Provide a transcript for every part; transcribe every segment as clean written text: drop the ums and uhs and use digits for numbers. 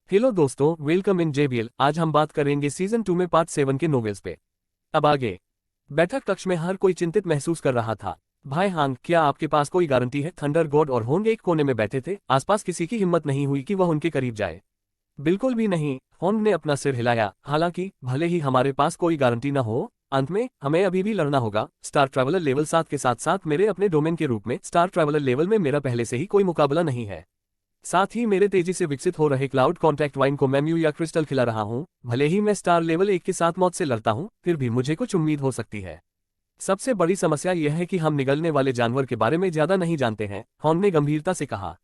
Hello दोस्तों, welcome in JBL. आज हम बात करेंगे सीजन 2 में पार्ट 7 के नोवेल्स पे। अब आगे। बैठक कक्ष में हर कोई चिंतित महसूस कर रहा था। भाई हांग, क्या आपके पास कोई गारंटी है? थंडर गॉड और होंग एक कोने में बैठे थे। आसपास किसी की हिम्मत नहीं हुई कि वह उनके करीब जाए। बिल्कुल भी नहीं, होंग ने अपना सिर हिलाया। हालांकि भले ही हमारे पास कोई गारंटी न हो, अंत में हमें अभी भी लड़ना होगा। स्टार ट्रैवलर लेवल 7 के साथ साथ मेरे अपने डोमेन के रूप में स्टार ट्रैवलर लेवल में मेरा पहले से ही कोई मुकाबला नहीं है। साथ ही मेरे तेजी से विकसित हो रहे क्लाउड कॉन्टैक्ट वाइन को मैं म्यू या क्रिस्टल खिला रहा हूं। भले ही मैं स्टार लेवल 1 के साथ मौत से लड़ता हूं, फिर भी मुझे कुछ उम्मीद हो सकती है। सबसे बड़ी समस्या यह है कि हम निगलने वाले जानवर के बारे में ज्यादा नहीं जानते हैं, हॉर्न ने गंभीरता से कहा।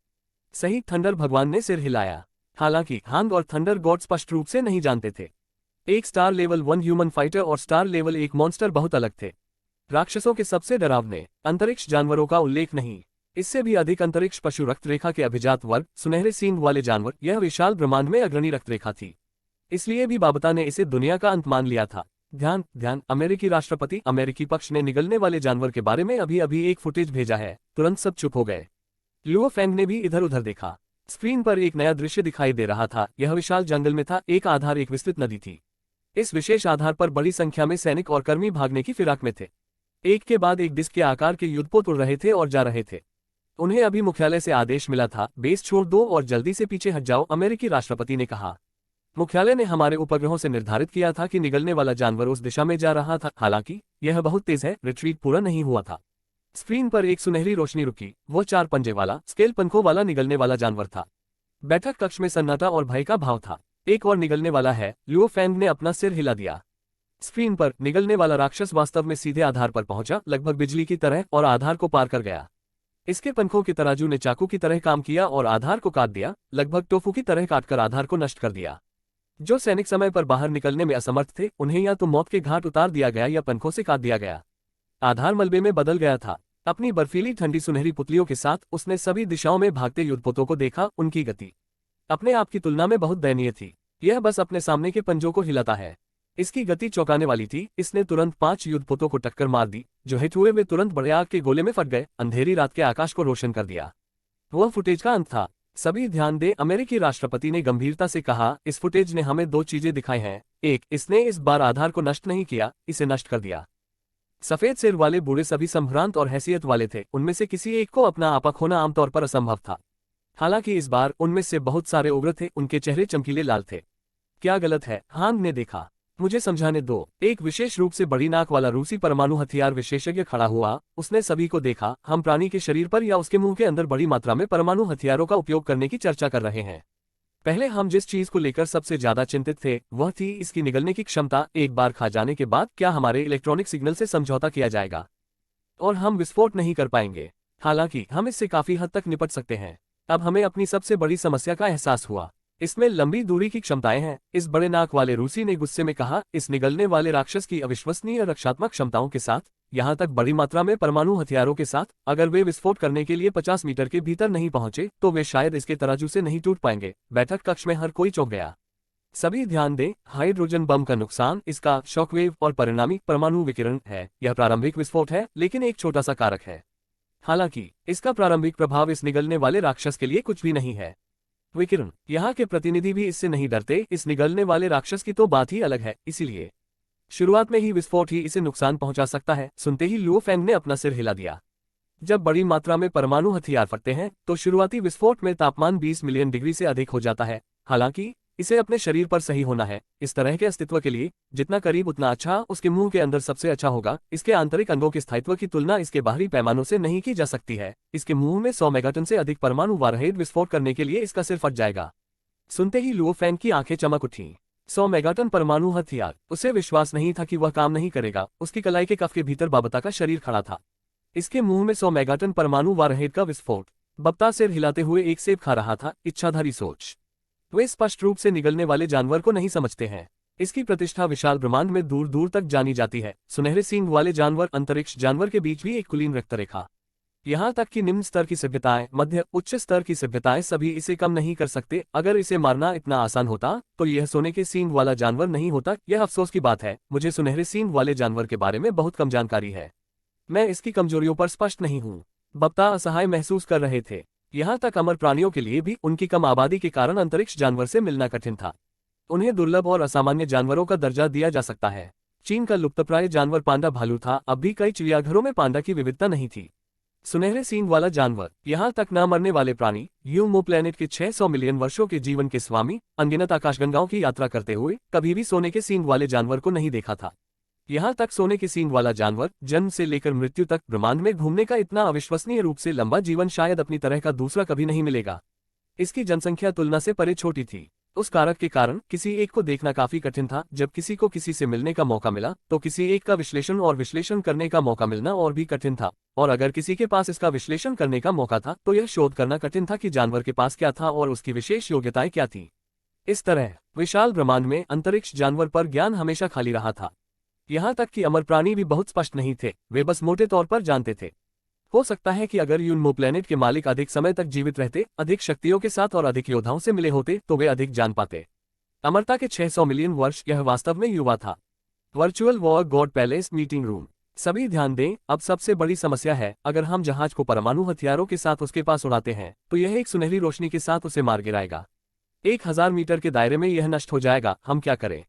सही, थंडर भगवान ने सिर हिलाया। हालांकि हांग और थंडर गॉड स्पष्ट रूप से नहीं जानते थे। एक स्टार लेवल 1 ह्यूमन फाइटर और स्टार लेवल 1 मॉन्स्टर बहुत अलग थे। राक्षसों के सबसे डरावने अंतरिक्ष जानवरों का उल्लेख नहीं, इससे भी अधिक अंतरिक्ष पशु रक्त रेखा के अभिजात वर्ग, सुनहरे सींग वाले जानवर, यह विशाल ब्रह्मांड में अग्रणी रक्त रेखा थी। इसलिए भी बाबता ने इसे दुनिया का अंत मान लिया था। ध्यान, अमेरिकी राष्ट्रपति, अमेरिकी पक्ष ने निगलने वाले जानवर के बारे में अभी एक फुटेज भेजा है। तुरंत सब चुप हो गए। लुओ फेंग ने भी इधर उधर देखा। स्क्रीन पर एक नया दृश्य दिखाई दे रहा था। यह विशाल जंगल में था। एक आधार एक विस्तृत नदी थी। इस विशेष आधार पर बड़ी संख्या में सैनिक और कर्मी भागने की फिराक में थे। एक के बाद एक डिस्क के आकार के युद्धपोत उड़ रहे थे और जा रहे थे। उन्हें अभी मुख्यालय से आदेश मिला था, बेस छोड़ दो और जल्दी से पीछे हट जाओ, अमेरिकी राष्ट्रपति ने कहा। मुख्यालय ने हमारे उपग्रहों से निर्धारित किया था कि निगलने वाला जानवर उस दिशा में जा रहा था। हालांकि यह बहुत तेज है, रिट्रीट पूरा नहीं हुआ था। स्क्रीन पर एक सुनहरी रोशनी रुकी। वो 4 पंजे वाला, स्केल पंखों वाला निगलने वाला जानवर था। बैठक कक्ष में सन्नाटा और भय का भाव था। एक और निगलने वाला है, लुओ फेंग ने अपना सिर हिला दिया। स्क्रीन पर निगलने वाला राक्षस वास्तव में सीधे आधार पर पहुंचा, लगभग बिजली की तरह, और आधार को पार कर गया। इसके पंखों के तराजू ने चाकू की तरह काम किया और आधार को काट दिया, लगभग टोफू की तरह काटकर आधार को नष्ट कर दिया। जो सैनिक समय पर बाहर निकलने में असमर्थ थे, उन्हें या तो मौत के घाट उतार दिया गया या पंखों से काट दिया गया। आधार मलबे में बदल गया था। अपनी बर्फीली ठंडी सुनहरी पुतलियों के साथ उसने सभी दिशाओं में भागते युद्धपोतों को देखा। उनकी गति अपने आप की तुलना में बहुत दयनीय थी। यह बस अपने सामने के पंजों को हिलाता है। इसकी गति चौंकाने वाली थी। इसने तुरंत 5 युद्धपोतों को टक्कर मार दी, जो हिट हुए वे तुरंत बड़े आग के गोले में फट गए, अंधेरी रात के आकाश को रोशन कर दिया। वह फुटेज का अंत था। सभी ध्यान दें, अमेरिकी राष्ट्रपति ने गंभीरता से कहा। इस फुटेज ने हमें 2 चीजें दिखाई हैं। एक, इसने इस बार आधार को नष्ट नहीं किया, इसे नष्ट कर दिया। सफेद सिर वाले बूढ़े सभी संभ्रांत और हैसियत वाले थे। उनमें से किसी एक को अपना आपा खोना आमतौर पर असंभव था। हालांकि इस बार उनमें से बहुत सारे उग्र थे। उनके चेहरे चमकीले लाल थे। क्या गलत है? हांग ने देखा। मुझे समझाने दो। एक विशेष रूप से बड़ी नाक वाला रूसी परमाणु हथियार विशेषज्ञ खड़ा हुआ। उसने सभी को देखा। हम प्राणी के शरीर पर या उसके मुंह के अंदर बड़ी मात्रा में परमाणु हथियारों का उपयोग करने की चर्चा कर रहे हैं। पहले हम जिस चीज को लेकर सबसे ज्यादा चिंतित थे, वह थी इसकी निगलने की क्षमता। एक बार खा जाने के बाद क्या हमारे इलेक्ट्रॉनिक सिग्नल से समझौता किया जाएगा और हम विस्फोट नहीं कर पाएंगे? हालांकि हम इससे काफी हद तक निपट सकते हैं। अब हमें अपनी सबसे बड़ी समस्या का एहसास हुआ। इसमें लंबी दूरी की क्षमताएं हैं। इस बड़े नाक वाले रूसी ने गुस्से में कहा। इस निगलने वाले राक्षस की अविश्वसनीय रक्षात्मक क्षमताओं के साथ, यहां तक बड़ी मात्रा में परमाणु हथियारों के साथ, अगर वे विस्फोट करने के लिए 50 मीटर के भीतर नहीं पहुंचे तो वे शायद इसके तराजू से नहीं टूट पाएंगे। बैठक कक्ष में हर कोई चौंक गया। सभी ध्यान दें, हाइड्रोजन बम का नुकसान इसका शॉकवेव और परिणामी परमाणु विकिरण है। यह प्रारंभिक विस्फोट है, लेकिन एक छोटा सा कारक है। हालांकि इसका प्रारंभिक प्रभाव इस निगलने वाले राक्षस के लिए कुछ भी नहीं है। विकिरण, यहाँ के प्रतिनिधि भी इससे नहीं डरते। इस निगलने वाले राक्षस की तो बात ही अलग है। इसीलिए शुरुआत में ही विस्फोट ही इसे नुकसान पहुंचा सकता है। सुनते ही लुओ फेंग ने अपना सिर हिला दिया। जब बड़ी मात्रा में परमाणु हथियार फटते हैं तो शुरुआती विस्फोट में तापमान 20 मिलियन डिग्री से अधिक हो जाता है। हालांकि इसे अपने शरीर पर सही होना है। इस तरह के अस्तित्व के लिए जितना करीब उतना अच्छा। उसके मुंह के अंदर सबसे अच्छा होगा। इसके आंतरिक अंगों के स्थायित्व की तुलना इसके बाहरी पैमानों से नहीं की जा सकती है। इसके मुंह में 100 मेगाटन से अधिक परमाणु वारहेड विस्फोट करने के लिए इसका सिर फट जाएगा। सुनते ही लुओ फेंग की आंखें चमक उठी। 100 मेगाटन परमाणु हथियार। उसे विश्वास नहीं था कि वह काम नहीं करेगा। उसकी कलाई के कफ के भीतर बाबता का शरीर खड़ा था। इसके मुंह में 100 मेगाटन परमाणु वारहेड का विस्फोट। बप्ता सिर हिलाते हुए एक सेब खा रहा था। इच्छाधारी सोच। वे स्पष्ट रूप से निगलने वाले जानवर को नहीं समझते हैं। इसकी प्रतिष्ठा विशाल ब्रह्मांड में दूर दूर तक जानी जाती है। सुनहरे सींग वाले जानवर, अंतरिक्ष जानवर के बीच भी एक कुलीन रक्तरेखा। यहाँ तक कि निम्न स्तर की सभ्यताएं, मध्य उच्च स्तर की सभ्यताएं सभी इसे कम नहीं कर सकते। अगर इसे मारना इतना आसान होता तो यह सोने के सींग वाला जानवर नहीं होता। यह अफसोस की बात है। मुझे सुनहरे सींग वाले जानवर के बारे में बहुत कम जानकारी है। मैं इसकी कमजोरियों पर स्पष्ट नहीं हूँ। बप्ता असहाय महसूस कर रहे थे। यहाँ तक अमर प्राणियों के लिए भी उनकी कम आबादी के कारण अंतरिक्ष जानवर से मिलना कठिन था। उन्हें दुर्लभ और असामान्य जानवरों का दर्जा दिया जा सकता है। चीन का लुप्तप्राय जानवर पांडा भालू था। अब भी कई चिड़ियाघरों में पांडा की विविधता नहीं थी। सुनहरे सींग वाला जानवर, यहाँ तक न मरने वाले प्राणी, यूमो प्लेनेट के 600 मिलियन वर्षों के जीवन के स्वामी, अनगिनत आकाशगंगाओं की यात्रा करते हुए कभी भी सोने के सींग वाले जानवर को नहीं देखा था। यहाँ तक सोने के सींग वाला जानवर जन्म से लेकर मृत्यु तक ब्रह्मांड में घूमने का इतना अविश्वसनीय रूप से लंबा जीवन शायद अपनी तरह का दूसरा कभी नहीं मिलेगा। इसकी जनसंख्या तुलना से परे छोटी थी। उस कारक के कारण किसी एक को देखना काफी कठिन था। जब किसी को किसी से मिलने का मौका मिला तो किसी एक का विश्लेषण करने का मौका मिलना और भी कठिन था। और अगर किसी के पास इसका विश्लेषण करने का मौका था तो यह शोध करना कठिन था कि जानवर के पास क्या था और उसकी विशेष योग्यताएं क्या थी। इस तरह विशाल ब्रह्मांड में अंतरिक्ष जानवर पर ज्ञान हमेशा खाली रहा था। यहाँ तक कि अमर प्राणी भी बहुत स्पष्ट नहीं थे, वे बस मोटे तौर पर जानते थे। हो सकता है कि अगर यूनमो प्लेनेट के मालिक अधिक समय तक जीवित रहते, अधिक शक्तियों के साथ और अधिक योद्धाओं से मिले होते तो वे अधिक जान पाते। अमरता के 600 मिलियन वर्ष, यह वास्तव में युवा था। Virtual war God palace meeting room. सभी ध्यान दें, अब सबसे बड़ी समस्या है, अगर हम जहाज को परमाणु हथियारों के साथ उसके पास उड़ाते हैं तो यह एक सुनहरी रोशनी के साथ उसे मार गिराएगा। 1000 मीटर के दायरे में यह नष्ट हो जाएगा। हम क्या करें?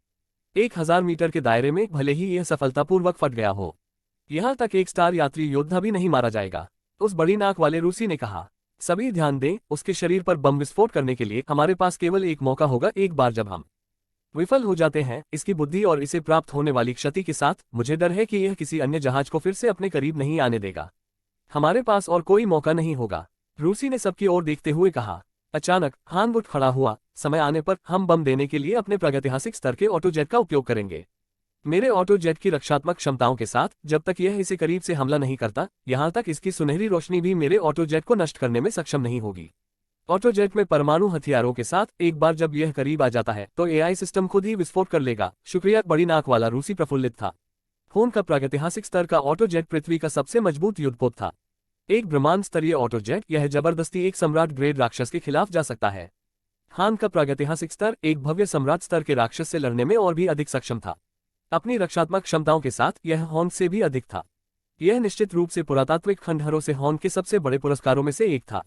1000 मीटर के दायरे में भले ही यह सफलतापूर्वक फट गया हो, यहाँ तक एक स्टार यात्री योद्धा भी नहीं मारा जाएगा। उस बड़ी नाक वाले रूसी ने कहा। सभी ध्यान दें, उसके शरीर पर बम विस्फोट करने के लिए हमारे पास केवल एक मौका होगा। एक बार जब हम विफल हो जाते हैं इसकी बुद्धि और इसे प्राप्त होने वाली क्षति के साथ, मुझे डर है कि यह किसी अन्य जहाज को फिर से अपने करीब नहीं आने देगा। हमारे पास और कोई मौका नहीं होगा, रूसी ने सबकी ओर देखते हुए कहा। अचानक हान उठ खड़ा हुआ। समय आने पर हम बम देने के लिए अपने प्रागैतिहासिक स्तर के ऑटोजेट का उपयोग करेंगे। मेरे ऑटोजेट की रक्षात्मक क्षमताओं के साथ जब तक यह इसे करीब से हमला नहीं करता, यहाँ तक इसकी सुनहरी रोशनी भी मेरे ऑटोजेट को नष्ट करने में सक्षम नहीं होगी। ऑटोजेट में परमाणु हथियारों के साथ एक बार जब यह करीब आ जाता है तो एआई सिस्टम खुद ही विस्फोट कर लेगा। शुक्रिया, बड़ी नाक वाला रूसी प्रफुल्लित था। खून का प्रागैतिहासिक स्तर का ऑटोजेट पृथ्वी का सबसे मजबूत युद्धपोत था। एक ब्रह्मांड स्तरीय ऑटोजेट, यह जबरदस्ती एक सम्राट ग्रेड राक्षस के खिलाफ जा सकता है। हान का प्रागैतिहासिक स्तर एक भव्य सम्राट स्तर के राक्षस से लड़ने में और भी अधिक सक्षम था। अपनी रक्षात्मक क्षमताओं के साथ यह हॉन्ग से भी अधिक था। यह निश्चित रूप से पुरातात्विक खंडहरों से हॉन्ग के सबसे बड़े पुरस्कारों में से एक था।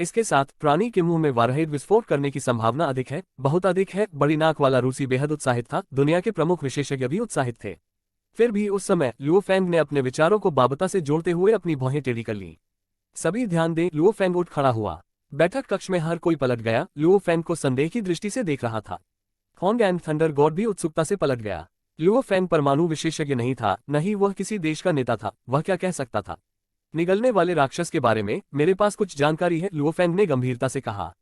इसके साथ प्राणी के मुंह में वारहेड विस्फोट करने की संभावना अधिक है, बहुत अधिक है। बड़ी नाक वाला रूसी बेहद उत्साहित था। दुनिया के प्रमुख विशेषज्ञ भी उत्साहित थे। फिर भी उस समय लुओ फेंग ने अपने विचारों को बाबता से जोड़ते हुए अपनी भौहें टेढ़ी कर ली। सभी ध्यान दें, लुओ फेंग उठ खड़ा हुआ। बैठक कक्ष में हर कोई पलट गया। लुओ फेंग को संदेह की दृष्टि से देख रहा था। हॉन्ग एंड थंडर गॉड भी उत्सुकता से पलट गया। लुओ फेंग परमाणु विशेषज्ञ नहीं था, न ही वह किसी देश का नेता था। वह क्या कह सकता था? निगलने वाले राक्षस के बारे में मेरे पास कुछ जानकारी है, लुओ फेंग ने गंभीरता से कहा।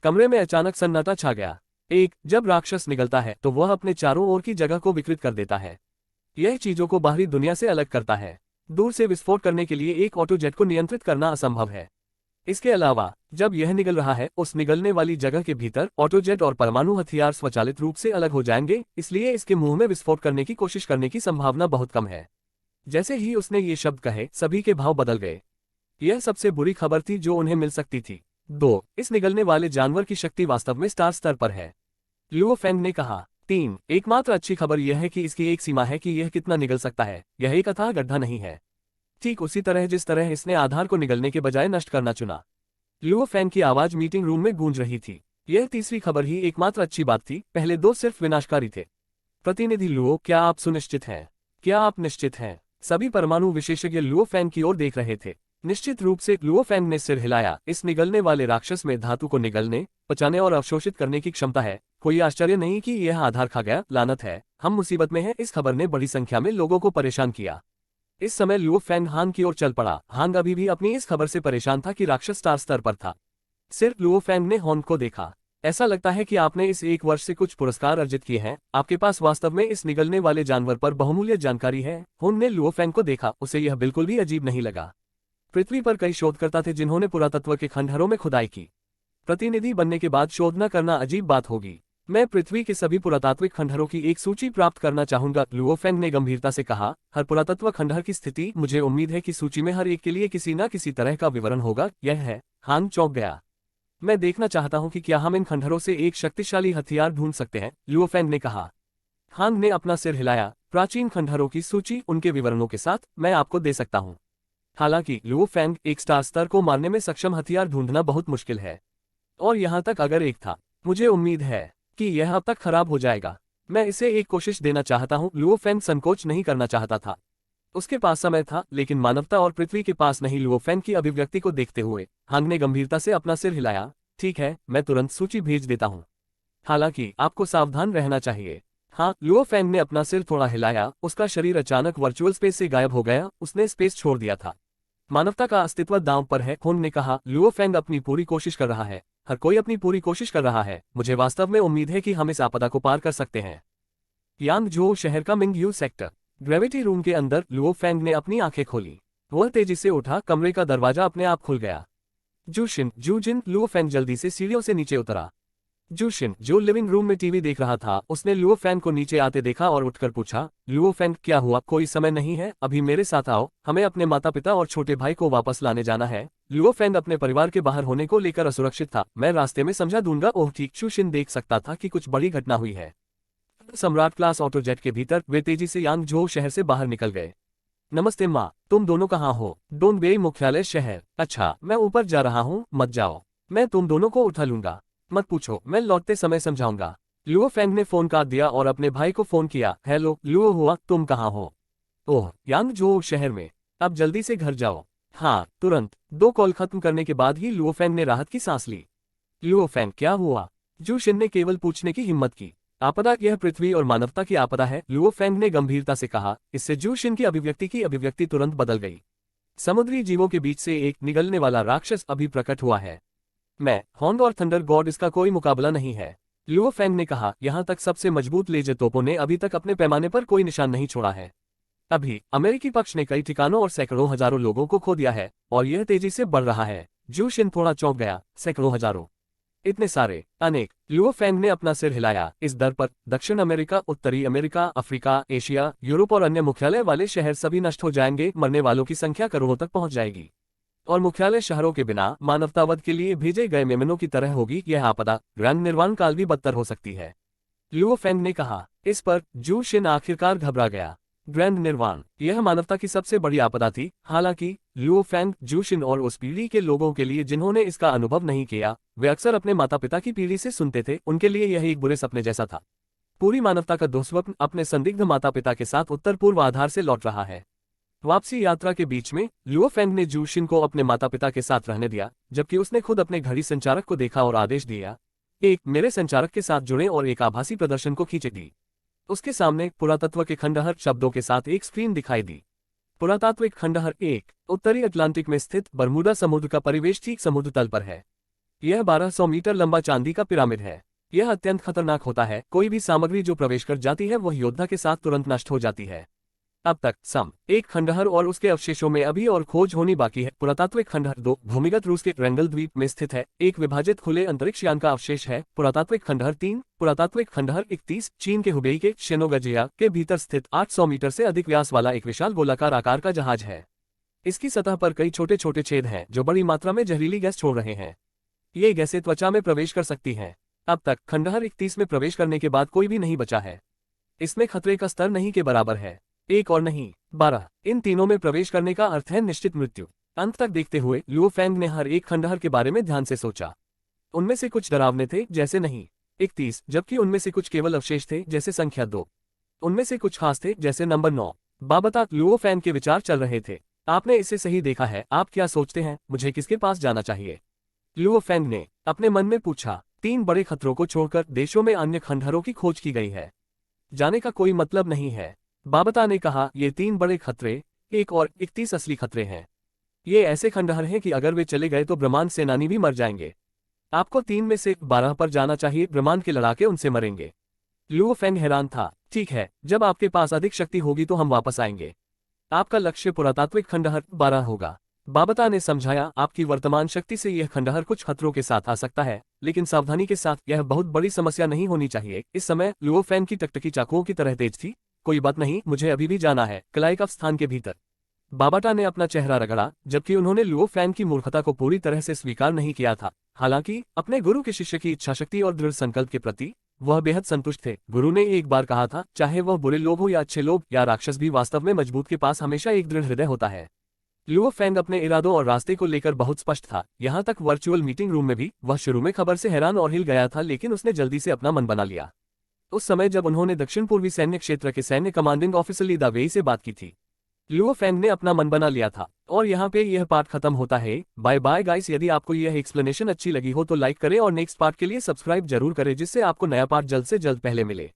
कमरे में अचानक सन्नाटा छा गया। जब राक्षस निगलता है तो वह अपने चारों ओर की जगह को विकृत कर देता है। यह चीजों को बाहरी दुनिया से अलग करता है। दूर से विस्फोट करने के लिए एक ऑटोजेट को नियंत्रित करना असंभव है। इसके अलावा जब यह निगल रहा है, उस निगलने वाली जगह के भीतर ऑटोजेट और परमाणु हथियार स्वचालित रूप से अलग हो जाएंगे, इसलिए इसके मुंह में विस्फोट करने की कोशिश करने की संभावना बहुत कम है। जैसे ही उसने ये शब्द कहे, सभी के भाव बदल गए। यह सबसे बुरी खबर थी जो उन्हें मिल सकती थी। 2. इस निगलने वाले जानवर की शक्ति वास्तव में स्टार स्तर पर है, लुओ फेंग ने कहा। 3. एकमात्र अच्छी खबर यह है कि इसकी एक सीमा है कि यह कितना निगल सकता है। यह एक अथाह गड्ढा नहीं है, ठीक उसी तरह जिस तरह इसने आधार को निगलने के बजाय नष्ट करना चुना। लुओ फेंग की आवाज मीटिंग रूम में गूंज रही थी। यह तीसरी खबर ही एकमात्र अच्छी बात थी, पहले 2 सिर्फ विनाशकारी थे। प्रतिनिधि लुओ, क्या आप सुनिश्चित हैं? क्या आप निश्चित हैं? सभी परमाणु विशेषज्ञ लुओ फेंग की ओर देख रहे थे। निश्चित रूप से, लुओ फेंग ने सिर हिलाया। इस निगलने वाले राक्षस में धातु को निगलने, पचाने और अवशोषित करने की क्षमता है। कोई आश्चर्य नहीं कि यह आधार खा गया। लानत है, हम मुसीबत में हैं। इस खबर ने बड़ी संख्या में लोगों को परेशान किया। इस समय लुओ फेंग हान की ओर चल पड़ा। हान अभी भी अपनी इस खबर से परेशान था कि राक्षस स्टार स्तर पर था। सिर्फ लुओ फेंग ने हॉन्ग को देखा। ऐसा लगता है कि आपने इस 1 वर्ष से कुछ पुरस्कार अर्जित किए हैं। आपके पास वास्तव में इस निगलने वाले जानवर पर बहुमूल्य जानकारी है। हॉन्ग ने लुओ फेंग को देखा। उसे यह बिल्कुल भी अजीब नहीं लगा। पृथ्वी पर कई शोधकर्ता थे जिन्होंने पुरातत्व के खंडहरों में खुदाई की। प्रतिनिधि बनने के बाद शोध न करना अजीब बात होगी। मैं पृथ्वी के सभी पुरातात्विक खंडहरों की एक सूची प्राप्त करना चाहूंगा, लुओ फेंग ने गंभीरता से कहा। हर पुरातत्व खंडहर की स्थिति, मुझे उम्मीद है कि सूची में हर एक के लिए किसी न किसी तरह का विवरण होगा। यह है। हान चौंक गया। मैं देखना चाहता हूं कि क्या हम इन खंडहरों से एक शक्तिशाली हथियार ढूंढ सकते हैं, लुओ फेंग ने कहा। हान ने अपना सिर हिलाया। प्राचीन खंडहरों की सूची, उनके विवरणों के साथ मैं आपको दे सकता हूं। हालांकि लुओ फेंग एक स्टार स्तर को मारने में सक्षम हथियार ढूंढना बहुत मुश्किल है, और यहाँ तक अगर एक था, मुझे उम्मीद है कि यह अब तक खराब हो जाएगा। मैं इसे एक कोशिश देना चाहता हूँ। लुओ फेंग संकोच नहीं करना चाहता था। उसके पास समय था, लेकिन मानवता और पृथ्वी के पास नहीं। लुओ फेंग की अभिव्यक्ति को देखते हुए हांग ने गंभीरता से अपना सिर हिलाया। ठीक है, मैं तुरंत सूची भेज देता हूँ। हालांकि आपको सावधान रहना चाहिए। हाँ, लुओ फेंग ने अपना सिर थोड़ा हिलाया। उसका शरीर अचानक वर्चुअल स्पेस से गायब हो गया। उसने स्पेस छोड़ दिया था। मानवता का अस्तित्व दांव पर है, होंग ने कहा। लुओ फेंग अपनी पूरी कोशिश कर रहा है। हर कोई अपनी पूरी कोशिश कर रहा है। मुझे वास्तव में उम्मीद है कि हम इस आपदा को पार कर सकते हैं। यांगझो शहर का मिंगयू सेक्टर। ग्रेविटी रूम के अंदर लुओ फेंग ने अपनी आंखें खोली। वह तेजी से उठा। कमरे का दरवाजा अपने आप खुल गया। जूजिन। लुओ फेंग जल्दी से सीढ़ियों से नीचे उतरा। जूशिन, जो लिविंग रूम में टीवी देख रहा था, उसने लुओ फेंग को नीचे आते देखा और उठकर पूछा, लुओ फेंग क्या हुआ? कोई समय नहीं है, अभी मेरे साथ आओ। हमें अपने माता पिता और छोटे भाई को वापस लाने जाना है। लुओ फेंग अपने परिवार के बाहर होने को लेकर असुरक्षित था। मैं रास्ते में समझा दूंगा। ओह ठीक। जूशिन देख सकता था कि कुछ बड़ी घटना हुई है। सम्राट क्लास ऑटो जेट के भीतर वे तेजी से यांगझो शहर से बाहर निकल गए। नमस्ते माँ, तुम दोनों कहाँ हो? डोंगबेई मुख्यालय शहर। अच्छा, मैं ऊपर जा रहा हूँ, मत जाओ। मैं तुम दोनों को उठा लूंगा। मत पूछो, मैं लौटते समय समझाऊंगा। लुओ फेंग ने फोन काट दिया और अपने भाई को फोन किया। हेलो लुओ हुआ, तुम कहाँ हो? ओह, यांगझो शहर में। अब जल्दी से घर जाओ। हाँ, तुरंत। 2 कॉल खत्म करने के बाद ही लुओ फेंग ने राहत की सांस ली। लुओ फेंग, क्या हुआ? जूशिन ने केवल पूछने की हिम्मत की। आपदा, यह पृथ्वी और मानवता की आपदा है, लुओ फेंग ने गंभीरता से कहा। इससे जूशिन की अभिव्यक्ति तुरंत बदल गई। समुद्री जीवों के बीच से एक निगलने वाला राक्षस अभी प्रकट हुआ है। मैं, होंग और थंडर गॉड, इसका कोई मुकाबला नहीं है। लुओ फेंग ने कहा। यहाँ तक सबसे मजबूत लेजर तोपों ने अभी तक अपने पैमाने पर कोई निशान नहीं छोड़ा है। अभी अमेरिकी पक्ष ने कई ठिकानों और सैकड़ों हजारों लोगों को खो दिया है, और यह तेजी से बढ़ रहा है। जूशिन थोड़ा चौंक गया। सैकड़ों हजारों, इतने सारे, अनेक। लुओ फेंग ने अपना सिर हिलाया। इस दर पर दक्षिण अमेरिका, उत्तरी अमेरिका, अफ्रीका, एशिया, यूरोप और अन्य मुख्यालय वाले शहर सभी नष्ट हो जाएंगे। मरने वालों की संख्या करोड़ों तक पहुंच जाएगी, और मुख्यालय शहरों के बिना मानवतावध के लिए भेजे गए मेमनों की तरह होगी। यह आपदा ग्रैंड निर्वाण काल भी बदतर हो सकती है, लुओ फेंग ने कहा। इस पर जू शिन आखिरकार घबरा गया। ग्रैंड निर्वाण, यह मानवता की सबसे बड़ी आपदा थी। हालांकि लुओ फेंग, जू शिन और उस पीढ़ी के लोगों के लिए जिन्होंने इसका अनुभव नहीं किया, वे अक्सर अपने माता पिता की पीढ़ी से सुनते थे, उनके लिए यह एक बुरे सपने जैसा था। पूरी मानवता का दुस्वप्न अपने संदिग्ध माता पिता के साथ उत्तर पूर्व आधार से लौट रहा है। वापसी यात्रा के बीच में लुओ फेंग ने जूशिन को अपने माता पिता के साथ रहने दिया, जबकि उसने खुद अपने घड़ी संचारक को देखा और आदेश दिया, एक मेरे संचारक के साथ जुड़े और एक आभासी प्रदर्शन को खींचे दी। उसके सामने पुरातत्व के खंडहर शब्दों के साथ एक स्क्रीन दिखाई दी। पुरातात्विक खंडहर 1, उत्तरी अटलांटिक में स्थित बरमूडा समुद्र का परिवेश ठीक समुद्र तल पर है। यह 1200 मीटर लंबा चांदी का पिरामिड है। यह अत्यंत खतरनाक होता है। कोई भी सामग्री जो प्रवेश कर जाती है वह योद्धा के साथ तुरंत नष्ट हो जाती है। अब तक एक खंडहर और उसके अवशेषों में अभी और खोज होनी बाकी है। पुरातात्विक खंडहर 2 भूमिगत रूस के रेंगल द्वीप में स्थित है। एक विभाजित खुले अंतरिक्ष यान का अवशेष है। पुरातात्विक खंडहर 3, पुरातात्विक खंडहर 31 चीन के हुबेई के शेनोगजिया के भीतर स्थित 800 मीटर से अधिक व्यास वाला एक विशाल गोलाकार आकार का जहाज है। इसकी सतह पर कई छोटे छोटे छेद हैं जो बड़ी मात्रा में जहरीली गैस छोड़ रहे हैं। ये गैसें त्वचा में प्रवेश कर सकती हैं। अब तक खंडहर 31 में प्रवेश करने के बाद कोई भी नहीं बचा है। इसमें खतरे का स्तर नहीं के बराबर है। 1 और नहीं 12। इन तीनों में प्रवेश करने का अर्थ है निश्चित मृत्यु। अंत तक देखते हुए लुओ फेंग ने हर एक खंडहर के बारे में ध्यान से सोचा। उनमें से कुछ डरावने थे, जैसे नहीं 31, जबकि उनमें से कुछ केवल अवशेष थे, जैसे संख्या 2। उनमें से कुछ खास थे, जैसे नंबर 9। बाबता लुओ फेंग के विचार चल रहे थे। आपने इसे सही देखा है। आप क्या सोचते हैं, मुझे किसके पास जाना चाहिए? लुओ फेंग ने अपने मन में पूछा। 3 बड़े खतरों को छोड़कर देशों में अन्य खंडहरों की खोज की गई है। जाने का कोई मतलब नहीं है, बाबता ने कहा। ये 3 बड़े खतरे, 1 और 31 असली खतरे हैं। ये ऐसे खंडहर हैं कि अगर वे चले गए तो ब्रह्मांड सेनानी भी मर जाएंगे। आपको 3 में से 12 पर जाना चाहिए। ब्रह्मांड के लड़ाके उनसे मरेंगे। लुओ फेंग हैरान था। ठीक है, जब आपके पास अधिक शक्ति होगी तो हम वापस आएंगे। आपका लक्ष्य पुरातात्विक खंडहर 12 होगा, बाबता ने समझाया। आपकी वर्तमान शक्ति से यह खंडहर कुछ खतरों के साथ आ सकता है, लेकिन सावधानी के साथ। यह बहुत बड़ी समस्या नहीं होनी चाहिए। इस समय लुओ फेंग की टकटकी चाकुओं की तरह तेज थी। कोई बात नहीं, मुझे अभी भी जाना है। क्लाइकफ स्थान के भीतर बाबाटा ने अपना चेहरा रगड़ा, जबकि उन्होंने लुओ फेंग की मूर्खता को पूरी तरह से स्वीकार नहीं किया था। हालांकि अपने गुरु के शिष्य की इच्छाशक्ति और दृढ़ संकल्प के प्रति वह बेहद संतुष्ट थे। गुरु ने एक बार कहा था, चाहे वह बुरे लोग हो या अच्छे लोग या राक्षस भी, वास्तव में मजबूत के पास हमेशा एक दृढ़ हृदय होता है। लुओ फेंग अपने इरादों और रास्ते को लेकर बहुत स्पष्ट था, यहाँ तक वर्चुअल मीटिंग रूम में भी। वह शुरू में खबर से हैरान और हिल गया था, लेकिन उसने जल्दी से अपना मन बना लिया। उस समय जब उन्होंने दक्षिण पूर्वी सैन्य क्षेत्र के सैन्य कमांडिंग ऑफिसर ली दा वेई से बात की थी, लुओ फेंग ने अपना मन बना लिया था। और यहाँ पे यह पार्ट खत्म होता है। Bye bye guys. यदि आपको यह एक्सप्लेनेशन अच्छी लगी हो तो लाइक करें और नेक्स्ट पार्ट के लिए सब्सक्राइब जरूर करें, जिससे आपको नया पार्ट जल्द से जल्द पहले मिले।